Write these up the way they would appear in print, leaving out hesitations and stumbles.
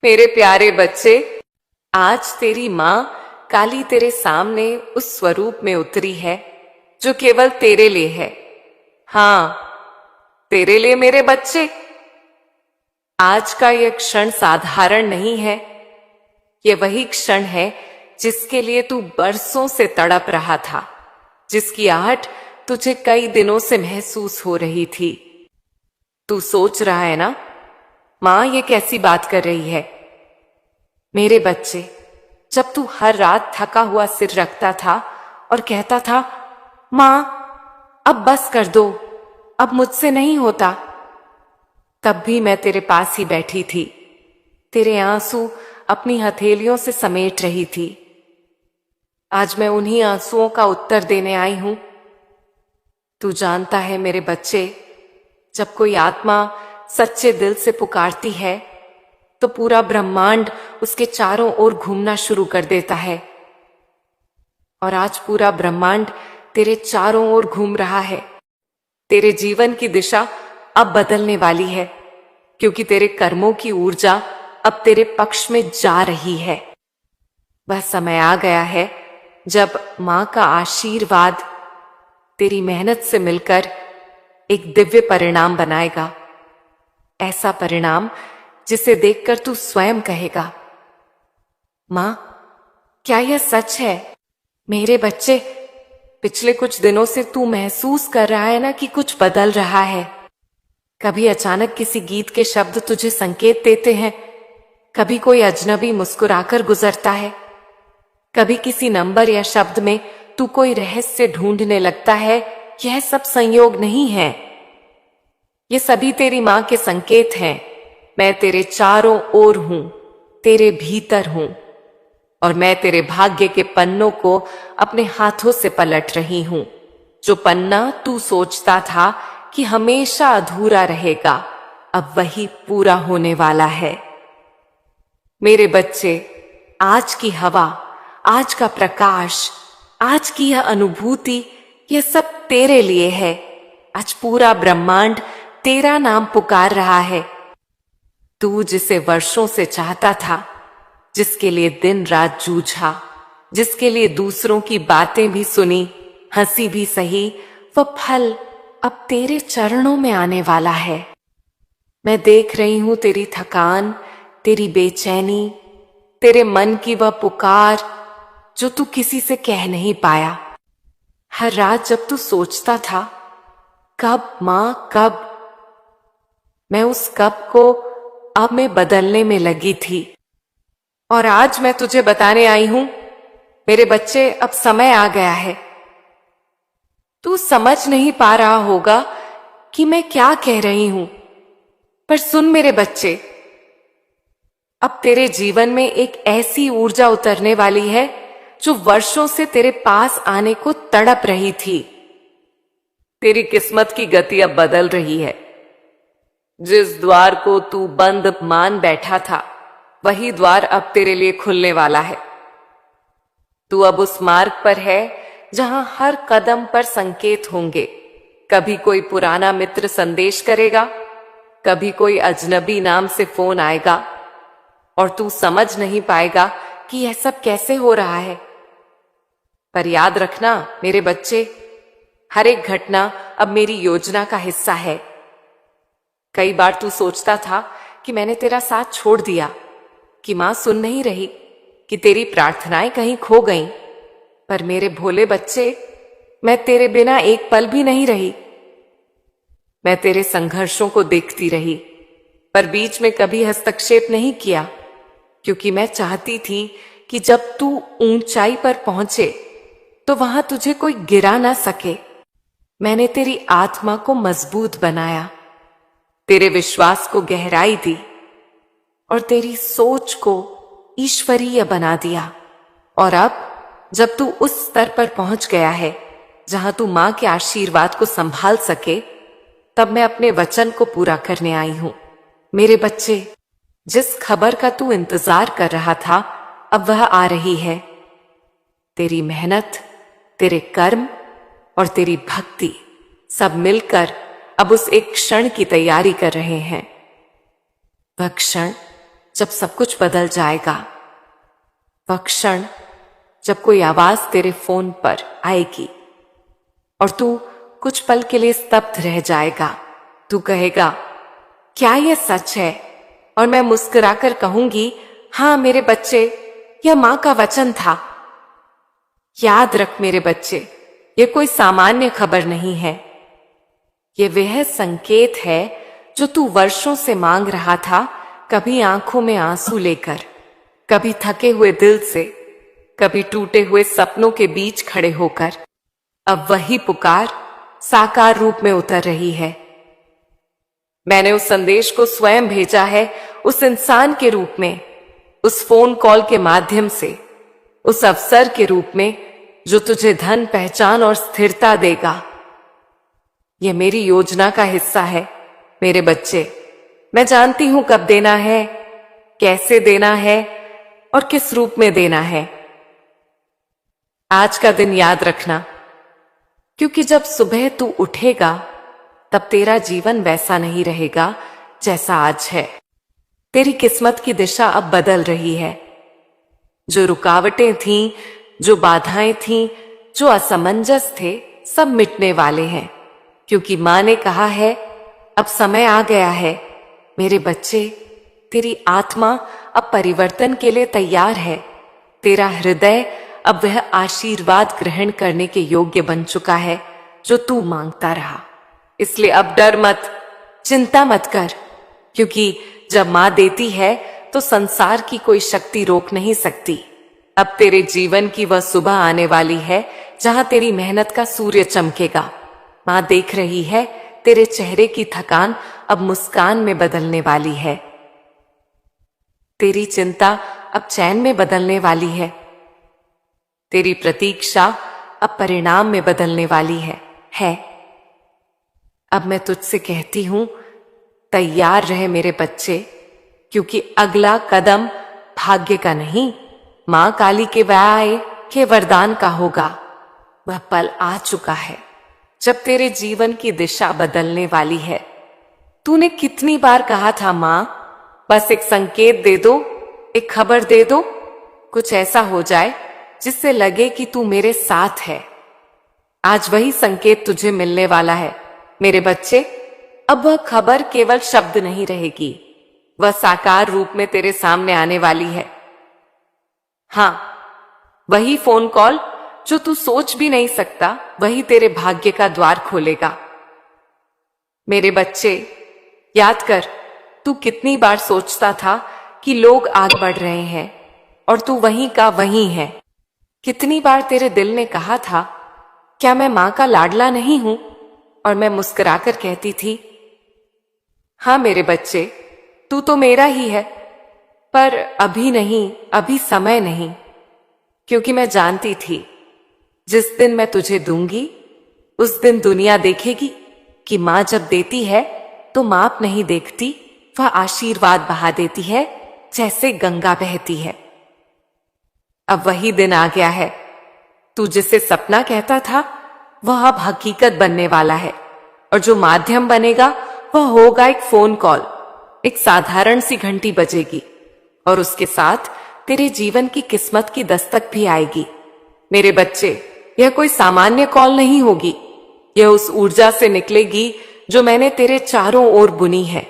मेरे प्यारे बच्चे, आज तेरी माँ काली तेरे सामने उस स्वरूप में उतरी है जो केवल तेरे लिए है। हाँ, तेरे लिए मेरे बच्चे। आज का यह क्षण साधारण नहीं है। यह वही क्षण है जिसके लिए तू बरसों से तड़प रहा था, जिसकी आहट तुझे कई दिनों से महसूस हो रही थी। तू सोच रहा है ना, माँ ये कैसी बात कर रही है। मेरे बच्चे, जब तू हर रात थका हुआ सिर रखता था और कहता था, माँ अब बस कर दो, अब मुझसे नहीं होता, तब भी मैं तेरे पास ही बैठी थी, तेरे आंसू अपनी हथेलियों से समेट रही थी। आज मैं उन्हीं आंसुओं का उत्तर देने आई हूं। तू जानता है मेरे बच्चे, जब कोई आत्मा सच्चे दिल से पुकारती है तो पूरा ब्रह्मांड उसके चारों ओर घूमना शुरू कर देता है। और आज पूरा ब्रह्मांड तेरे चारों ओर घूम रहा है। तेरे जीवन की दिशा अब बदलने वाली है, क्योंकि तेरे कर्मों की ऊर्जा अब तेरे पक्ष में जा रही है। वह समय आ गया है जब मां का आशीर्वाद तेरी मेहनत से मिलकर एक दिव्य परिणाम बनाएगा। ऐसा परिणाम जिसे देखकर तू स्वयं कहेगा, मां क्या यह सच है। मेरे बच्चे, पिछले कुछ दिनों से तू महसूस कर रहा है ना कि कुछ बदल रहा है। कभी अचानक किसी गीत के शब्द तुझे संकेत देते हैं, कभी कोई अजनबी मुस्कुराकर गुजरता है, कभी किसी नंबर या शब्द में तू कोई रहस्य ढूंढने लगता है। यह सब संयोग नहीं है, ये सभी तेरी मां के संकेत हैं। मैं तेरे चारों ओर हूं, तेरे भीतर हूं, और मैं तेरे भाग्य के पन्नों को अपने हाथों से पलट रही हूं। जो पन्ना तू सोचता था कि हमेशा अधूरा रहेगा, अब वही पूरा होने वाला है। मेरे बच्चे, आज की हवा, आज का प्रकाश, आज की यह अनुभूति, यह सब तेरे लिए है। आज पूरा ब्रह्मांड तेरा नाम पुकार रहा है। तू जिसे वर्षों से चाहता था, जिसके लिए दिन रात जूझा, जिसके लिए दूसरों की बातें भी सुनी, हंसी भी सही, वह फल अब तेरे चरणों में आने वाला है। मैं देख रही हूं तेरी थकान, तेरी बेचैनी, तेरे मन की वह पुकार जो तू किसी से कह नहीं पाया। हर रात जब तू सोचता था, कब मां कब, मैं उस कब को अब में बदलने में लगी थी। और आज मैं तुझे बताने आई हूं, मेरे बच्चे, अब समय आ गया है। तू समझ नहीं पा रहा होगा कि मैं क्या कह रही हूं, पर सुन मेरे बच्चे, अब तेरे जीवन में एक ऐसी ऊर्जा उतरने वाली है जो वर्षों से तेरे पास आने को तड़प रही थी। तेरी किस्मत की गति अब बदल रही है। जिस द्वार को तू बंद मान बैठा था, वही द्वार अब तेरे लिए खुलने वाला है। तू अब उस मार्ग पर है जहां हर कदम पर संकेत होंगे। कभी कोई पुराना मित्र संदेश करेगा, कभी कोई अजनबी नाम से फोन आएगा, और तू समझ नहीं पाएगा कि यह सब कैसे हो रहा है। पर याद रखना मेरे बच्चे, हर एक घटना अब मेरी योजना का हिस्सा है। कई बार तू सोचता था कि मैंने तेरा साथ छोड़ दिया, कि मां सुन नहीं रही, कि तेरी प्रार्थनाएं कहीं खो गईं। पर मेरे भोले बच्चे, मैं तेरे बिना एक पल भी नहीं रही। मैं तेरे संघर्षों को देखती रही, पर बीच में कभी हस्तक्षेप नहीं किया, क्योंकि मैं चाहती थी कि जब तू ऊंचाई पर पहुंचे तो वहां तुझे कोई गिरा ना सके। मैंने तेरी आत्मा को मजबूत बनाया, तेरे विश्वास को गहराई दी, और तेरी सोच को ईश्वरीय बना दिया। और अब जब तू उस स्तर पर पहुंच गया है जहां तू मां के आशीर्वाद को संभाल सके, तब मैं अपने वचन को पूरा करने आई हूं। मेरे बच्चे, जिस खबर का तू इंतजार कर रहा था, अब वह आ रही है। तेरी मेहनत, तेरे कर्म और तेरी भक्ति सब मिलकर अब उस एक क्षण की तैयारी कर रहे हैं। वह क्षण जब सब कुछ बदल जाएगा, वह क्षण जब कोई आवाज तेरे फोन पर आएगी और तू कुछ पल के लिए स्तब्ध रह जाएगा। तू कहेगा, क्या यह सच है? और मैं मुस्कुराकर कहूंगी, हाँ मेरे बच्चे, यह मां का वचन था। याद रख मेरे बच्चे, यह कोई सामान्य खबर नहीं है। यह वह संकेत है जो तू वर्षों से मांग रहा था, कभी आंखों में आंसू लेकर, कभी थके हुए दिल से, कभी टूटे हुए सपनों के बीच खड़े होकर। अब वही पुकार साकार रूप में उतर रही है। मैंने उस संदेश को स्वयं भेजा है, उस इंसान के रूप में, उस फोन कॉल के माध्यम से, उस अवसर के रूप में जो तुझे धन, पहचान और स्थिरता देगा। यह मेरी योजना का हिस्सा है मेरे बच्चे। मैं जानती हूं कब देना है, कैसे देना है और किस रूप में देना है। आज का दिन याद रखना, क्योंकि जब सुबह तू उठेगा तब तेरा जीवन वैसा नहीं रहेगा जैसा आज है। तेरी किस्मत की दिशा अब बदल रही है। जो रुकावटें थीं, जो बाधाएं थीं, जो असमंजस थे, सब मिटने वाले हैं, क्योंकि मां ने कहा है अब समय आ गया है। मेरे बच्चे, तेरी आत्मा अब परिवर्तन के लिए तैयार है। तेरा हृदय अब वह आशीर्वाद ग्रहण करने के योग्य बन चुका है जो तू मांगता रहा। इसलिए अब डर मत, चिंता मत कर, क्योंकि जब मां देती है तो संसार की कोई शक्ति रोक नहीं सकती। अब तेरे जीवन की वह सुबह आने वाली है जहां तेरी मेहनत का सूर्य चमकेगा। मां देख रही है, तेरे चेहरे की थकान अब मुस्कान में बदलने वाली है। तेरी चिंता अब चैन में बदलने वाली है। तेरी प्रतीक्षा अब परिणाम में बदलने वाली है। अब मैं तुझसे कहती हूं, तैयार रहे मेरे बच्चे, क्योंकि अगला कदम भाग्य का नहीं, मां काली के व्याय के वरदान का होगा। वह पल आ चुका है जब तेरे जीवन की दिशा बदलने वाली है। तूने कितनी बार कहा था, मां बस एक संकेत दे दो, एक खबर दे दो, कुछ ऐसा हो जाए जिससे लगे कि तू मेरे साथ है। आज वही संकेत तुझे मिलने वाला है मेरे बच्चे। अब वह खबर केवल शब्द नहीं रहेगी, वह साकार रूप में तेरे सामने आने वाली है। हां, वही फोन कॉल जो तू सोच भी नहीं सकता, वही तेरे भाग्य का द्वार खोलेगा। मेरे बच्चे, याद कर, तू कितनी बार सोचता था कि लोग आगे बढ़ रहे हैं और तू वहीं का वहीं है। कितनी बार तेरे दिल ने कहा था, क्या मैं मां का लाडला नहीं हूं? और मैं मुस्कुराकर कहती थी, हां मेरे बच्चे, तू तो मेरा ही है, पर अभी नहीं, अभी समय नहीं। क्योंकि मैं जानती थी जिस दिन मैं तुझे दूंगी उस दिन दुनिया देखेगी कि मां जब देती है तो माप नहीं देखती, वह आशीर्वाद बहा देती है जैसे गंगा बहती है। अब वही दिन आ गया है। तू जिसे सपना कहता था वह अब हकीकत बनने वाला है, और जो माध्यम बनेगा वह होगा एक फोन कॉल। एक साधारण सी घंटी बजेगी और उसके साथ तेरे जीवन की किस्मत की दस्तक भी आएगी। मेरे बच्चे, यह कोई सामान्य कॉल नहीं होगी, यह उस ऊर्जा से निकलेगी जो मैंने तेरे चारों ओर बुनी है।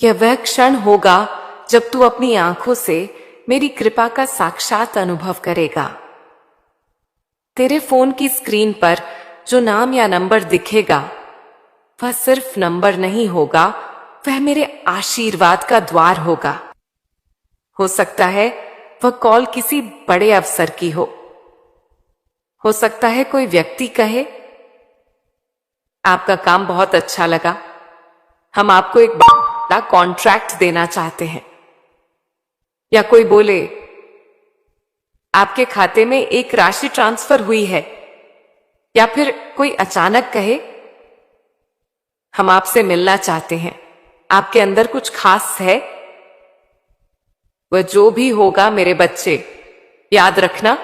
यह वह क्षण होगा जब तू अपनी आंखों से मेरी कृपा का साक्षात अनुभव करेगा। तेरे फोन की स्क्रीन पर जो नाम या नंबर दिखेगा वह सिर्फ नंबर नहीं होगा, वह मेरे आशीर्वाद का द्वार होगा। हो सकता है वह कॉल किसी बड़े अवसर की हो सकता है कोई व्यक्ति कहे, आपका काम बहुत अच्छा लगा, हम आपको एक बड़ा कॉन्ट्रैक्ट देना चाहते हैं। या कोई बोले, आपके खाते में एक राशि ट्रांसफर हुई है। या फिर कोई अचानक कहे, हम आपसे मिलना चाहते हैं, आपके अंदर कुछ खास है। वह जो भी होगा मेरे बच्चे, याद रखना,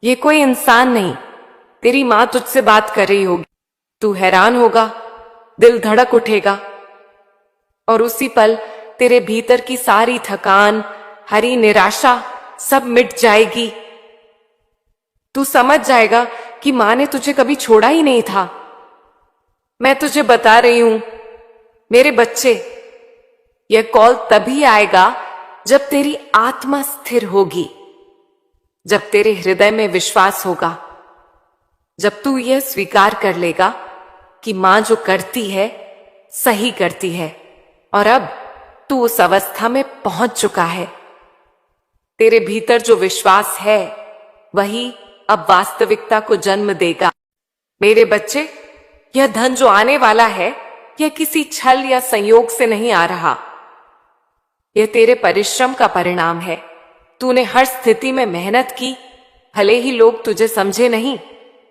ये कोई इंसान नहीं, तेरी मां तुझसे बात कर रही होगी। तू हैरान होगा, दिल धड़क उठेगा और उसी पल तेरे भीतर की सारी थकान, हरी निराशा सब मिट जाएगी। तू समझ जाएगा कि मां ने तुझे कभी छोड़ा ही नहीं था। मैं तुझे बता रही हूं मेरे बच्चे, यह कॉल तभी आएगा जब तेरी आत्मा स्थिर होगी, जब तेरे हृदय में विश्वास होगा, जब तू यह स्वीकार कर लेगा कि मां जो करती है सही करती है और अब तू उस अवस्था में पहुंच चुका है। तेरे भीतर जो विश्वास है वही अब वास्तविकता को जन्म देगा। मेरे बच्चे, यह धन जो आने वाला है यह किसी छल या संयोग से नहीं आ रहा। यह तेरे परिश्रम का परिणाम है। तूने हर स्थिति में मेहनत की, भले ही लोग तुझे समझे नहीं,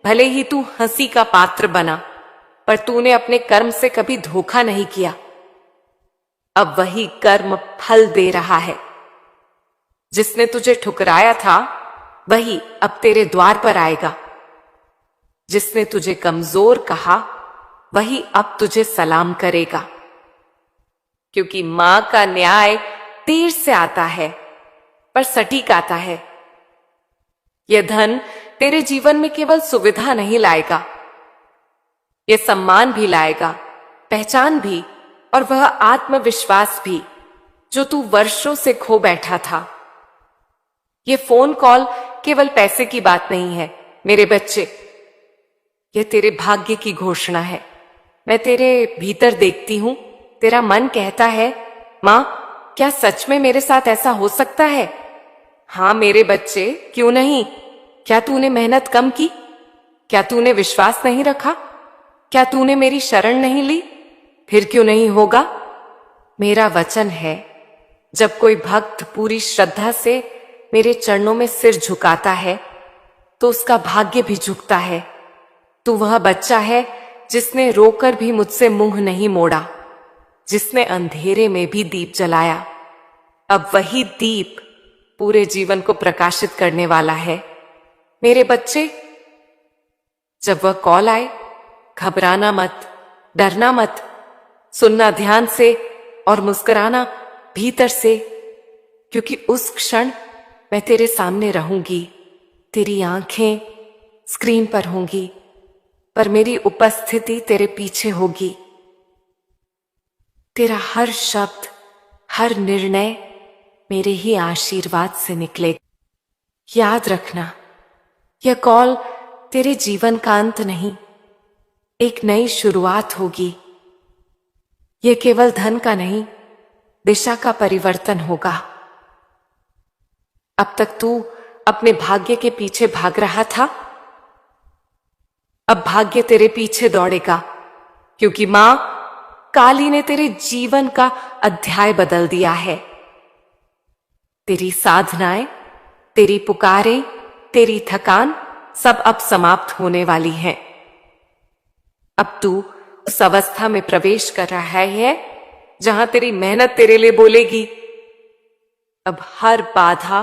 भले ही तू हंसी का पात्र बना, पर तूने अपने कर्म से कभी धोखा नहीं किया। अब वही कर्म फल दे रहा है। जिसने तुझे ठुकराया था वही अब तेरे द्वार पर आएगा। जिसने तुझे कमजोर कहा वही अब तुझे सलाम करेगा, क्योंकि मां का न्याय देर से आता है पर सटीक आता है। यह धन तेरे जीवन में केवल सुविधा नहीं लाएगा, यह सम्मान भी लाएगा, पहचान भी, और वह आत्मविश्वास भी जो तू वर्षों से खो बैठा था। यह फोन कॉल केवल पैसे की बात नहीं है मेरे बच्चे, यह तेरे भाग्य की घोषणा है। मैं तेरे भीतर देखती हूं, तेरा मन कहता है, मां क्या सच में मेरे साथ ऐसा हो सकता है? हां मेरे बच्चे, क्यों नहीं? क्या तूने मेहनत कम की? क्या तूने विश्वास नहीं रखा? क्या तूने मेरी शरण नहीं ली? फिर क्यों नहीं होगा? मेरा वचन है, जब कोई भक्त पूरी श्रद्धा से मेरे चरणों में सिर झुकाता है तो उसका भाग्य भी झुकता है। तू वह बच्चा है जिसने रोकर भी मुझसे मुंह नहीं मोड़ा, जिसने अंधेरे में भी दीप जलाया। अब वही दीप पूरे जीवन को प्रकाशित करने वाला है। मेरे बच्चे, जब वह कॉल आए, घबराना मत, डरना मत, सुनना ध्यान से और मुस्कुराना भीतर से, क्योंकि उस क्षण मैं तेरे सामने रहूंगी। तेरी आंखें स्क्रीन पर होंगी, पर मेरी उपस्थिति तेरे पीछे होगी। तेरा हर शब्द, हर निर्णय मेरे ही आशीर्वाद से निकलेगा। याद रखना, यह कॉल तेरे जीवन का अंत नहीं, एक नई शुरुआत होगी। यह केवल धन का नहीं, दिशा का परिवर्तन होगा। अब तक तू अपने भाग्य के पीछे भाग रहा था, अब भाग्य तेरे पीछे दौड़ेगा, क्योंकि मां काली ने तेरे जीवन का अध्याय बदल दिया है। तेरी साधनाएं, तेरी पुकारें, तेरी थकान सब अब समाप्त होने वाली हैं। अब तू उस अवस्था में प्रवेश कर रहा है जहां तेरी मेहनत तेरे लिए बोलेगी। अब हर बाधा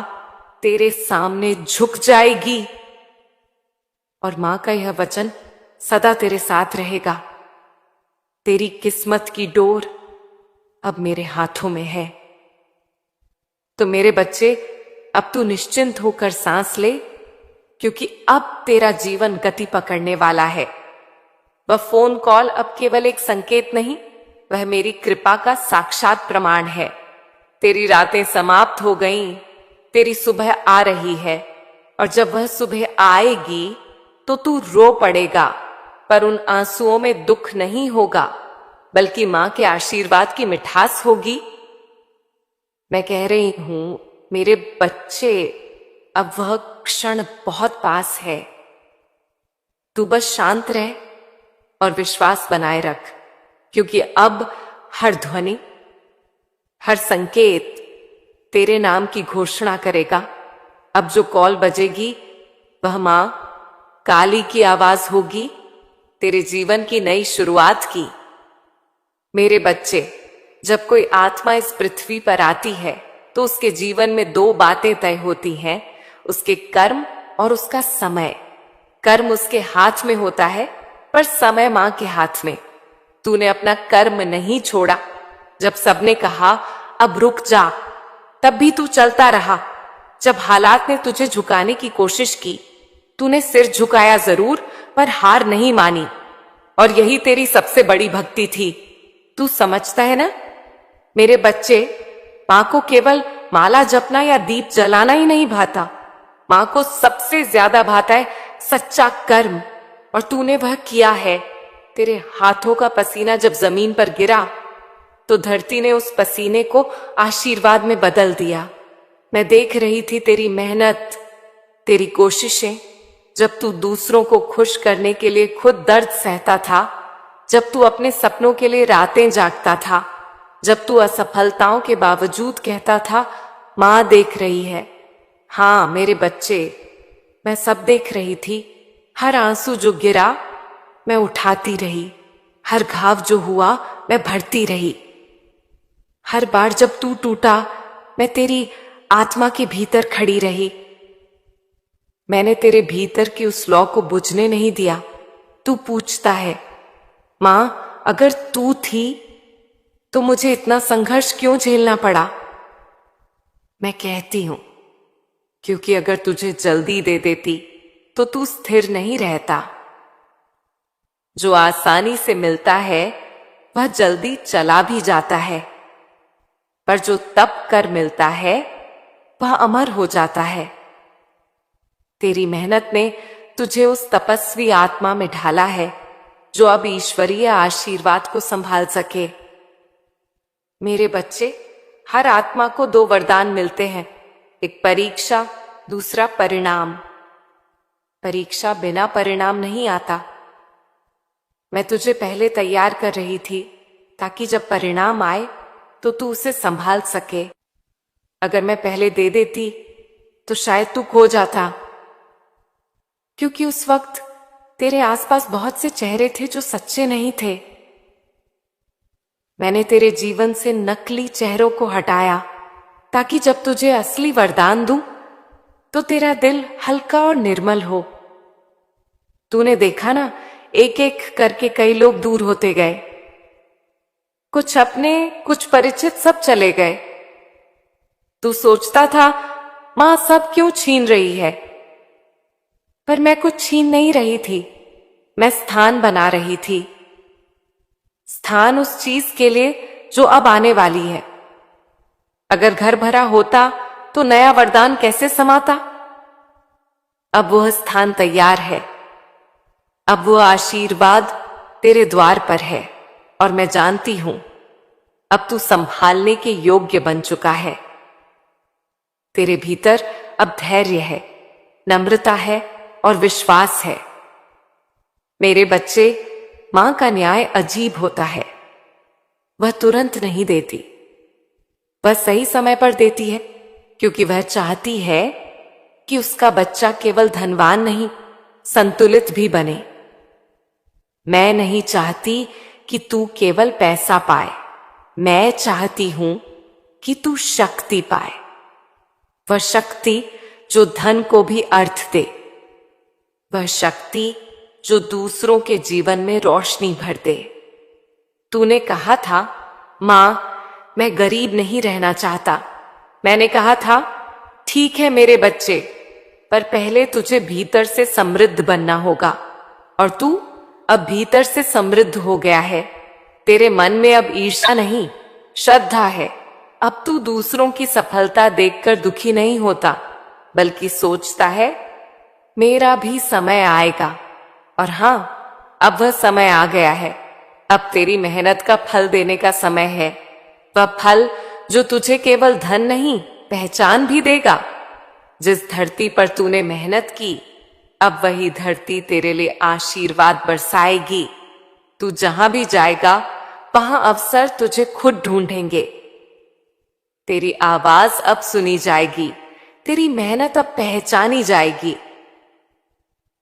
तेरे सामने झुक जाएगी और मां का यह वचन सदा तेरे साथ रहेगा। तेरी किस्मत की डोर अब मेरे हाथों में है। तो मेरे बच्चे, अब तू निश्चिंत होकर सांस ले, क्योंकि अब तेरा जीवन गति पकड़ने वाला है। वह फोन कॉल अब केवल एक संकेत नहीं, वह मेरी कृपा का साक्षात प्रमाण है। तेरी रातें समाप्त हो गईं, तेरी सुबह आ रही है, और जब वह सुबह आएगी तो तू रो पड़ेगा, पर उन आंसुओं में दुख नहीं होगा, बल्कि मां के आशीर्वाद की मिठास होगी। मैं कह रही हूं मेरे बच्चे, अब वह क्षण बहुत पास है। तू बस शांत रह और विश्वास बनाए रख, क्योंकि अब हर ध्वनि, हर संकेत तेरे नाम की घोषणा करेगा। अब जो कॉल बजेगी वह मां काली की आवाज होगी, तेरे जीवन की नई शुरुआत की। मेरे बच्चे, जब कोई आत्मा इस पृथ्वी पर आती है तो उसके जीवन में दो बातें तय होती हैं, उसके कर्म और उसका समय। कर्म उसके हाथ में होता है, पर समय मां के हाथ में। तूने अपना कर्म नहीं छोड़ा। जब सबने कहा अब रुक जा। तब भी तू चलता रहा। जब हालात ने तुझे झुकाने की कोशिश की, तूने सिर झुकाया जरूर, पर हार नहीं मानी। और यही तेरी सबसे बड़ी भक्ति थी। तू समझता है ना मेरे बच्चे, मां को केवल माला जपना या दीप जलाना ही नहीं भाता। मां को सबसे ज्यादा भाता है सच्चा कर्म, और तूने वह किया है। तेरे हाथों का पसीना जब जमीन पर गिरा, तो धरती ने उस पसीने को आशीर्वाद में बदल दिया। मैं देख रही थी तेरी मेहनत, तेरी कोशिशें, जब तू दूसरों को खुश करने के लिए खुद दर्द सहता था, जब तू अपने सपनों के लिए रातें जागता था, जब तू असफलताओं के बावजूद कहता था मां देख रही है। हाँ मेरे बच्चे, मैं सब देख रही थी। हर आंसू जो गिरा मैं उठाती रही, हर घाव जो हुआ मैं भरती रही। हर बार जब तू टूटा, मैं तेरी आत्मा के भीतर खड़ी रही। मैंने तेरे भीतर की उस लौ को बुझने नहीं दिया। तू पूछता है मां, अगर तू थी तो मुझे इतना संघर्ष क्यों झेलना पड़ा? मैं कहती हूं, क्योंकि अगर तुझे जल्दी दे देती तो तू स्थिर नहीं रहता। जो आसानी से मिलता है वह जल्दी चला भी जाता है, पर जो तप कर मिलता है वह अमर हो जाता है। तेरी मेहनत ने तुझे उस तपस्वी आत्मा में ढाला है जो अब ईश्वरीय आशीर्वाद को संभाल सके। मेरे बच्चे, हर आत्मा को दो वरदान मिलते हैं, एक परीक्षा, दूसरा परिणाम। परीक्षा बिना परिणाम नहीं आता। मैं तुझे पहले तैयार कर रही थी ताकि जब परिणाम आए तो तू उसे संभाल सके। अगर मैं पहले दे देती तो शायद तू खो जाता, क्योंकि उस वक्त तेरे आसपास बहुत से चेहरे थे जो सच्चे नहीं थे। मैंने तेरे जीवन से नकली चेहरों को हटाया ताकि जब तुझे असली वरदान दूं तो तेरा दिल हल्का और निर्मल हो। तूने देखा ना, एक एक करके कई लोग दूर होते गए। कुछ अपने, कुछ परिचित, सब चले गए। तू सोचता था मां सब क्यों छीन रही है, पर मैं कुछ छीन नहीं रही थी। मैं स्थान बना रही थी, स्थान उस चीज के लिए जो अब आने वाली है। अगर घर भरा होता तो नया वरदान कैसे समाता? अब वह स्थान तैयार है। अब वह आशीर्वाद तेरे द्वार पर है, और मैं जानती हूं अब तू संभालने के योग्य बन चुका है। तेरे भीतर अब धैर्य है, नम्रता है और विश्वास है। मेरे बच्चे, मां का न्याय अजीब होता है। वह तुरंत नहीं देती, वह सही समय पर देती है, क्योंकि वह चाहती है कि उसका बच्चा केवल धनवान नहीं, संतुलित भी बने। मैं नहीं चाहती कि तू केवल पैसा पाए, मैं चाहती हूं कि तू शक्ति पाए। वह शक्ति जो धन को भी अर्थ दे, वह शक्ति जो दूसरों के जीवन में रोशनी भर दे। तूने कहा था मां, मैं गरीब नहीं रहना चाहता। मैंने कहा था ठीक है मेरे बच्चे, पर पहले तुझे भीतर से समृद्ध बनना होगा, और तू अब भीतर से समृद्ध हो गया है। तेरे मन में अब ईर्ष्या नहीं, श्रद्धा है। अब तू दूसरों की सफलता देखकर दुखी नहीं होता, बल्कि सोचता है मेरा भी समय आएगा। और हां, अब वह समय आ गया है। अब तेरी मेहनत का फल देने का समय है। वह फल जो तुझे केवल धन नहीं, पहचान भी देगा। जिस धरती पर तूने मेहनत की, अब वही धरती तेरे लिए आशीर्वाद बरसाएगी। तू जहां भी जाएगा वहां अवसर तुझे खुद ढूंढेंगे। तेरी आवाज अब सुनी जाएगी, तेरी मेहनत अब पहचानी जाएगी।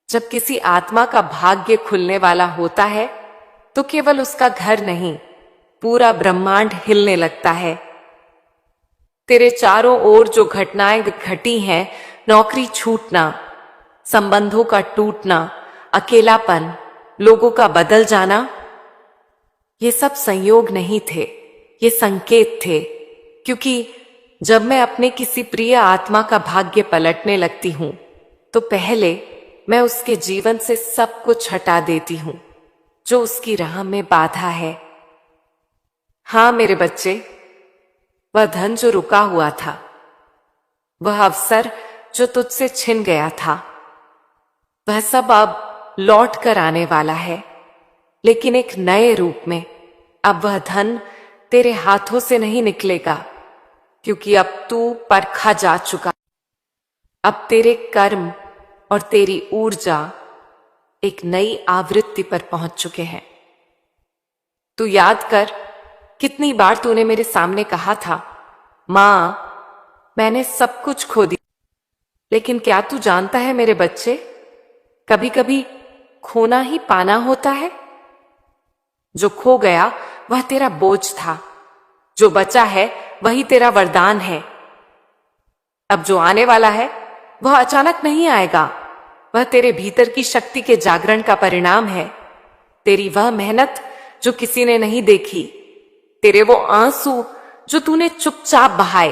जब किसी आत्मा का भाग्य खुलने वाला होता है तो केवल उसका घर नहीं, पूरा ब्रह्मांड हिलने लगता है। तेरे चारों ओर जो घटनाएं घटी हैं, नौकरी छूटना, संबंधों का टूटना, अकेलापन, लोगों का बदल जाना, ये सब संयोग नहीं थे, ये संकेत थे। क्योंकि जब मैं अपने किसी प्रिय आत्मा का भाग्य पलटने लगती हूं तो पहले मैं उसके जीवन से सब कुछ हटा देती हूं जो उसकी राह में बाधा है। हां मेरे बच्चे, वह धन जो रुका हुआ था, वह अवसर जो तुझसे छिन गया था, वह सब अब लौट कर आने वाला है, लेकिन एक नए रूप में। अब वह धन तेरे हाथों से नहीं निकलेगा, क्योंकि अब तू परखा जा चुका। अब तेरे कर्म और तेरी ऊर्जा एक नई आवृत्ति पर पहुंच चुके हैं। तू याद कर, कितनी बार तूने मेरे सामने कहा था, मां मैंने सब कुछ खो दिया। लेकिन क्या तू जानता है मेरे बच्चे, कभी कभी खोना ही पाना होता है। जो खो गया वह तेरा बोझ था, जो बचा है वही तेरा वरदान है। अब जो आने वाला है वह अचानक नहीं आएगा, वह तेरे भीतर की शक्ति के जागरण का परिणाम है। तेरी वह मेहनत जो किसी ने नहीं देखी, तेरे वो आंसू जो तूने चुपचाप बहाए,